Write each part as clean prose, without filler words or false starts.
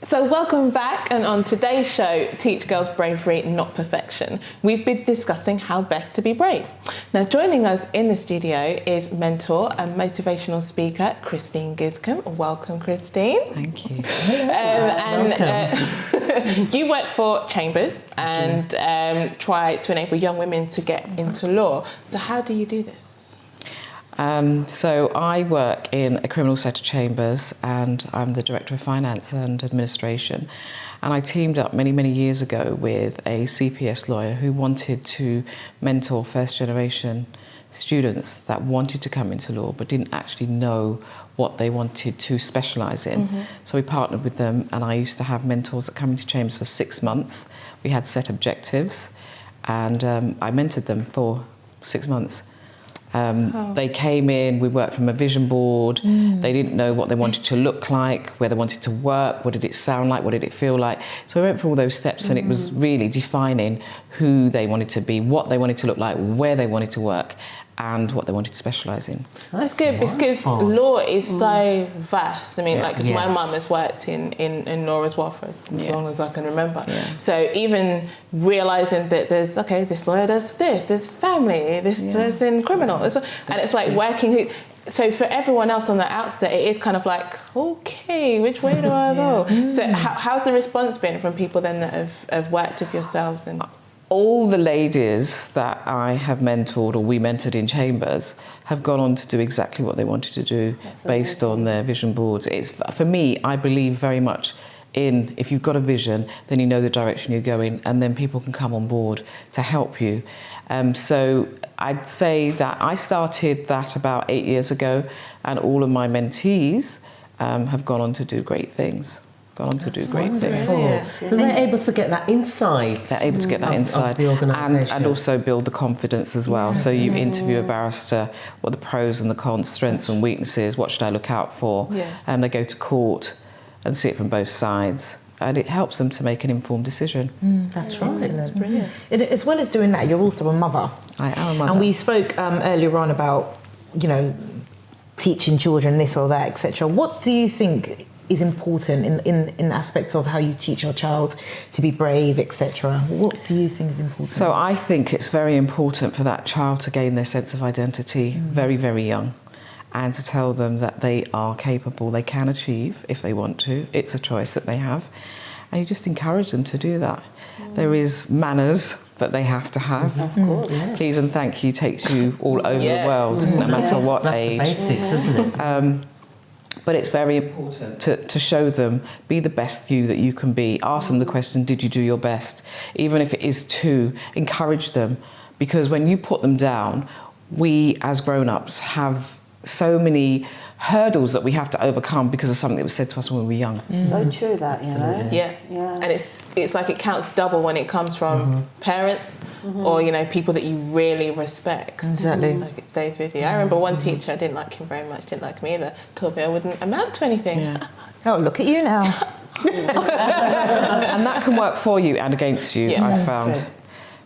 So welcome back, and on today's show, Teach Girls Bravery, Not Perfection, we've been discussing how best to be brave. Now joining us in the studio is mentor and motivational speaker Christine Giscombe. Welcome, Christine. Thank you. You work for Chambers and try to enable young women to get into law. So how do you do this? So I work in a criminal set of Chambers, and I'm the Director of Finance and Administration. And I teamed up many years ago with a CPS lawyer who wanted to mentor first generation students that wanted to come into law but didn't actually know what they wanted to specialise in. So we partnered with them, and I used to have mentors that come into Chambers for 6 months. We had set objectives, and I mentored them for 6 months. They came in, we worked from a vision board. They didn't know what they wanted to look like, where they wanted to work, what did it sound like, what did it feel like. So we went through all those steps, and it was really defining who they wanted to be, what they wanted to look like, where they wanted to work, and what they wanted to specialise in. That's good, because law is so vast. I mean, cause my mum has worked in law as well for as long as I can remember. So even realising that there's, okay, this lawyer does this, there's family, this does in criminal. And it's like working. So for everyone else on the outset, it is kind of like, okay, which way do I go? So how's the response been from people then that have worked with yourselves? And all the ladies that I have mentored, or we mentored in Chambers, have gone on to do exactly what they wanted to do based on their vision boards. It's, for me, I believe very much in, if you've got a vision, then you know the direction you're going, and then people can come on board to help you. So I'd say that I started that about 8 years ago, and all of my mentees have gone on to do great things. Because they're able to get that inside. They're able to get that inside of the organisation. And also build the confidence as well. So you interview a barrister, what the pros and the cons, strengths and weaknesses, what should I look out for? And they go to court and see it from both sides. And it helps them to make an informed decision. That's right. That's brilliant. As well as doing that, you're also a mother. I am a mother. And we spoke earlier on about, teaching children this or that, etc. What do you think is important in aspects of how you teach your child to be brave, etc.? What do you think is important? So I think it's very important for that child to gain their sense of identity very young, and to tell them that they are capable, they can achieve if they want to. It's a choice that they have, and you just encourage them to do that. There is manners that they have to have. Of course. Please and thank you takes you all over the world, no matter what age. That's the basics, isn't it? But it's very important to show them, be the best you that you can be. Ask them the question, did you do your best? Even if it is to encourage them, because when you put them down, we as grown-ups have so many hurdles that we have to overcome because of something that was said to us when we were young. So true that, you know. Yeah. And it's like it counts double when it comes from parents or, people that you really respect. Exactly. Like it stays with you. I remember one teacher, I didn't like him very much, didn't like me either, told me I wouldn't amount to anything. Oh, look at you now. And that can work for you and against you, I've found. True.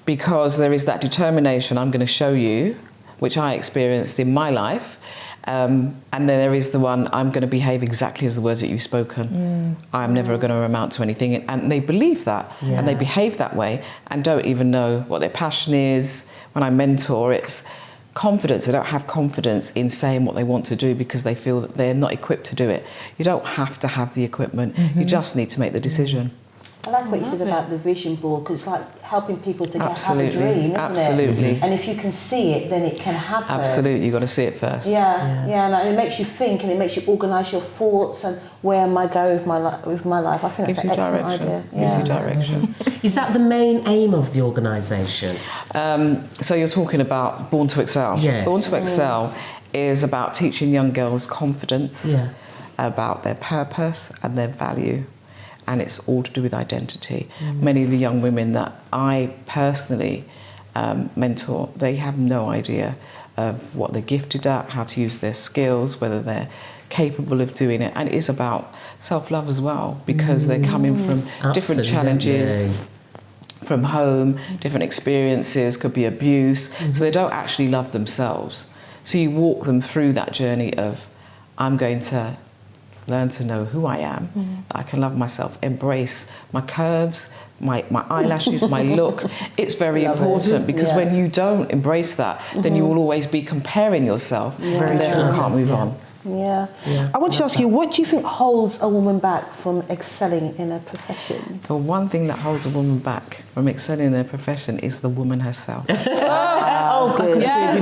Because there is that determination, I'm going to show you, which I experienced in my life. And then there is the one, I'm going to behave exactly as the words that you've spoken. I'm never going to amount to anything. And they believe that, and they behave that way, and don't even know what their passion is. When I mentor, it's confidence. They don't have confidence in saying what they want to do because they feel that they're not equipped to do it. You don't have to have the equipment. You just need to make the decision. I like what you said about the vision board, because it's like helping people to have a dream, isn't it? And if you can see it, then it can happen. Absolutely, you've got to see it first. And it makes you think, and it makes you organise your thoughts and where am I going with my life. I think that's an excellent idea. Gives you direction. Is that the main aim of the organisation? So you're talking about Born to Excel. Yes. Born to Excel is about teaching young girls confidence, about their purpose and their value. And it's all to do with identity. Many of the young women that I personally mentor, they have no idea of what they're gifted at, how to use their skills, whether they're capable of doing it. And it is about self-love as well, because they're coming from different challenges, from home, different experiences, could be abuse, so they don't actually love themselves. So you walk them through that journey of, I'm going to learn to know who I am, I can love myself, embrace my curves, my eyelashes, my look. It's very important because when you don't embrace that, then you will always be comparing yourself and therefore can't move on. Yeah. I want to ask you, what do you think holds a woman back from excelling in a profession? The one thing that holds a woman back from excelling in their profession is the woman herself. Oh, good. Yeah,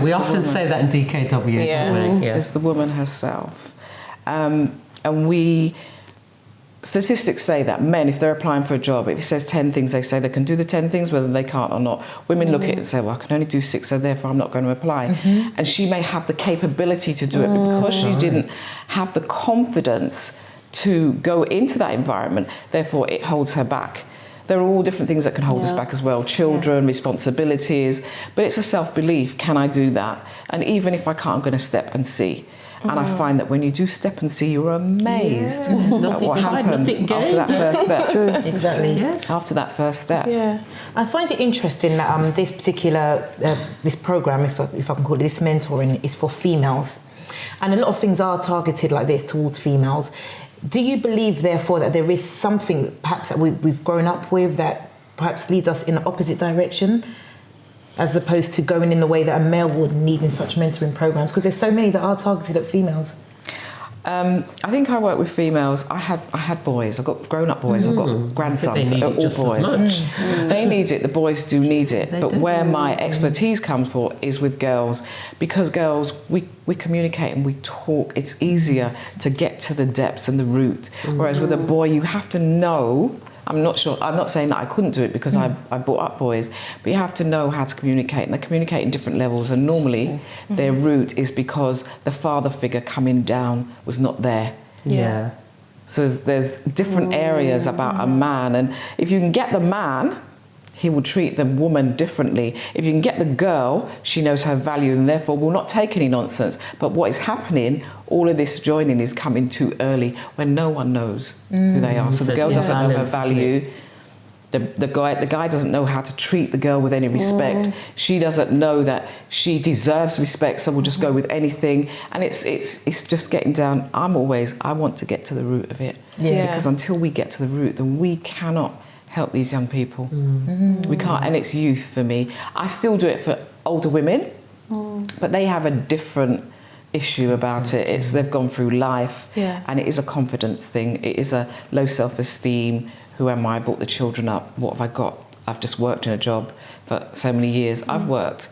we often say that in DKW, don't we? Yeah. It's the woman herself. And statistics say that men, if they're applying for a job, if it says 10 things, they say they can do the 10 things, whether they can't or not. Women look at it and say, well, I can only do 6, so therefore I'm not going to apply. And she may have the capability to do it, but because she didn't have the confidence to go into that environment, therefore it holds her back. There are all different things that can hold us back as well. Children, responsibilities, but it's a self-belief. Can I do that? And even if I can't, I'm going to step and see. And I find that when you do step and see, you're amazed at what happens after that first step. Exactly. Yes. After that first step. Yeah. I find it interesting that this particular this program, if I can call it, this mentoring, is for females, and a lot of things are targeted like this towards females. Do you believe, therefore, that there is something perhaps that we've grown up with that perhaps leads us in the opposite direction, as opposed to going in the way that a male would need in such mentoring programs? Because there's so many that are targeted at females. I think I work with females. I had boys. I've got grown-up boys. I've got grandsons. They need all it just boys. as much. They need it. The boys do need it. They but do. where my expertise comes for is with girls, because girls we communicate and we talk. It's easier to get to the depths and the root. Whereas with a boy, you have to know. I'm not saying that I couldn't do it because I brought up boys, but you have to know how to communicate, and they communicate in different levels, and normally their root is because the father figure coming down was not there. Yeah. So there's different areas about a man, and if you can get the man, he will treat the woman differently. If you can get the girl, she knows her value and therefore will not take any nonsense. But what is happening, all of this joining is coming too early when no one knows who they are. So the girl doesn't know her value. The guy doesn't know how to treat the girl with any respect. She doesn't know that she deserves respect, so we'll just go with anything. And it's just getting down. I want to get to the root of it. Yeah. Because until we get to the root, then we cannot help these young people. We can't, and it's youth for me. I still do it for older women, but they have a different issue about it. It's they've gone through life, and it is a confidence thing. It is a low self-esteem. Who am I? I brought the children up. What have I got? I've just worked in a job for so many years. I've worked,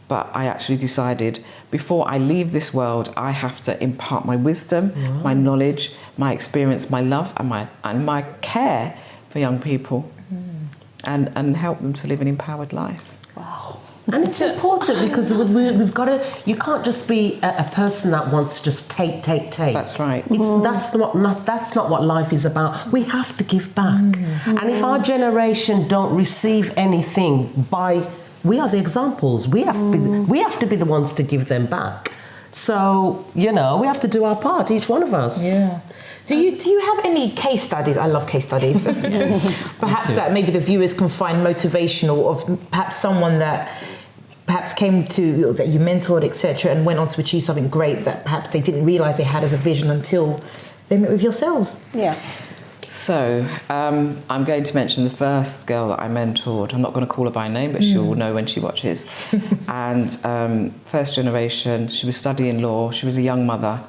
but I actually decided before I leave this world, I have to impart my wisdom, my knowledge, my experience, my love, and my care for young people, and help them to live an empowered life. Wow. And it's important because we've got to. You can't just be a person that wants to just take. That's right. That's not what life is about. We have to give back. And if our generation don't receive anything, we are the examples. We have to be the ones to give them back. So we have to do our part, each one of us. Yeah. Do you have any case studies? I love case studies. Perhaps that maybe the viewers can find motivational of perhaps someone that perhaps came to that you mentored, etc., and went on to achieve something great that perhaps they didn't realise they had as a vision until they met with yourselves. Yeah. So I'm going to mention the first girl that I mentored. I'm not going to call her by name, but she'll know when she watches. And first generation, she was studying law. She was a young mother.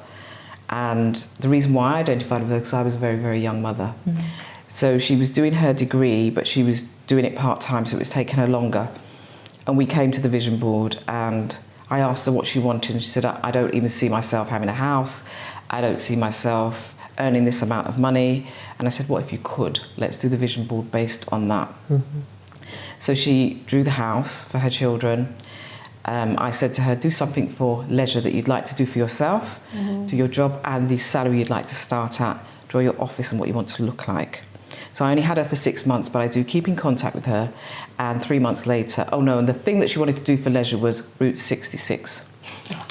And the reason why I identified with her because I was a very, very young mother. So she was doing her degree, but she was doing it part-time, so it was taking her longer. And we came to the vision board, and I asked her what she wanted, and she said, I don't even see myself having a house. I don't see myself earning this amount of money. And I said, what if you could? Let's do the vision board based on that. So she drew the house for her children. I said to her, do something for leisure that you'd like to do for yourself, do your job and the salary you'd like to start at, draw your office and what you want to look like. So I only had her for 6 months, but I do keep in contact with her. And 3 months later, and the thing that she wanted to do for leisure was Route 66.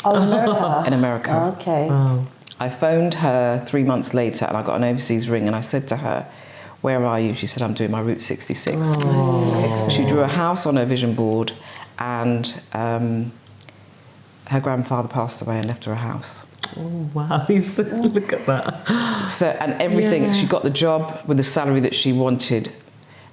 Oh, America. In America. Okay. Wow. I phoned her 3 months later and I got an overseas ring, and I said to her, where are you? She said, I'm doing my Route 66. She drew a house on her vision board, and her grandfather passed away and left her a house. Oh, wow. Look at that. So, and everything, she got the job with the salary that she wanted.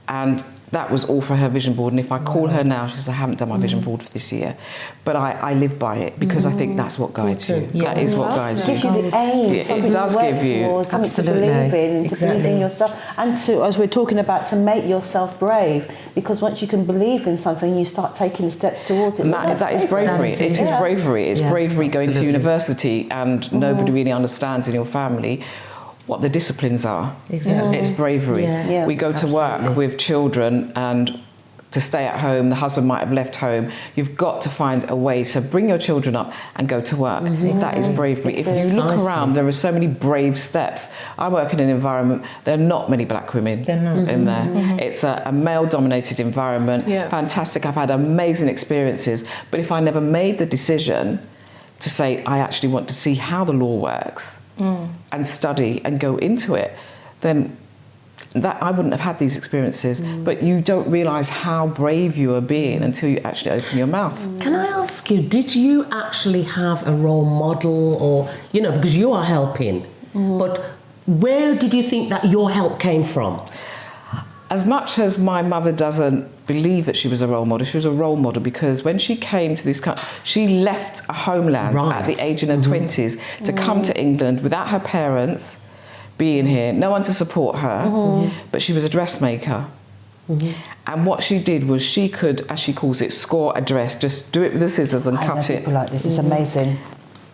And that was all for her vision board. And if I call her now, she says, I haven't done my vision board for this year. But I live by it because I think that's what guides you. That is what guides you. It gives you the aim, something to work towards, something to believe in, to believe in yourself. And to, as we're talking about, to make yourself brave. Because once you can believe in something, you start taking the steps towards it. That is bravery. It is bravery. It's bravery going to university and nobody really understands in your family what the disciplines are. Exactly. It's bravery. We go to work with children and to stay at home, the husband might have left home. You've got to find a way to bring your children up and go to work. That is bravery. If you look around, there are so many brave steps. I work in an environment, there are not many black women in there. It's a male-dominated environment. Fantastic. I've had amazing experiences. But if I never made the decision to say, I actually want to see how the law works, and study and go into it, then that I wouldn't have had these experiences. But you don't realise how brave you are being until you actually open your mouth. Can I ask you, did you actually have a role model, or, you know, because you are helping, but where did you think that your help came from? As much as my mother doesn't believe that she was a role model, she was a role model because when she came to this country, she left a homeland at the age in her 20s to come to England without her parents being here, no one to support her, but she was a dressmaker. And what she did was she could, as she calls it, score a dress, just do it with the scissors and cut it. People like this, it's amazing.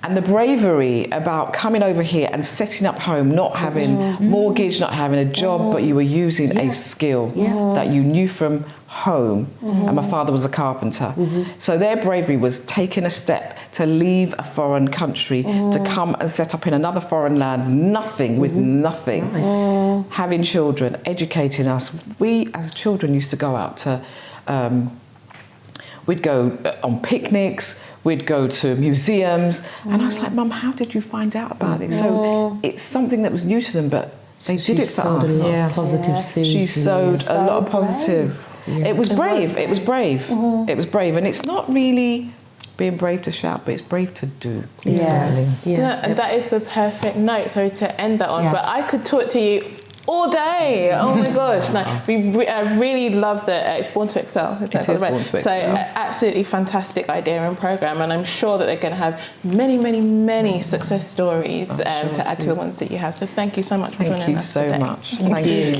And the bravery about coming over here and setting up home, not having mortgage, not having a job, but you were using a skill that you knew from home. And my father was a carpenter. So their bravery was taking a step to leave a foreign country, to come and set up in another foreign land, nothing with nothing. Having children, educating us. We as children used to go out to, we'd go on picnics, we'd go to museums, and I was like, Mum, how did you find out about it? So it's something that was new to them, but they did it for us. A lot of positive seeds. She sowed a lot of positive. It was brave. It was brave. It was brave, and it's not really being brave to shout, but it's brave to do. Yes. You know, and that is the perfect note, sorry to end that on, but I could talk to you all day. Oh my gosh. No, I really love that it's Born to Excel. It is Born to Excel. So absolutely fantastic idea and programme, and I'm sure that they're going to have many, many, many success stories to add to the ones that you have. So thank you so much for joining us today. Thank you so much. Thank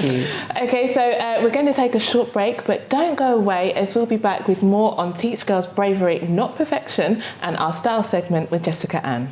you. Okay, so we're going to take a short break, but don't go away as we'll be back with more on Teach Girls Bravery, Not Perfection, and our style segment with Jessica Ann.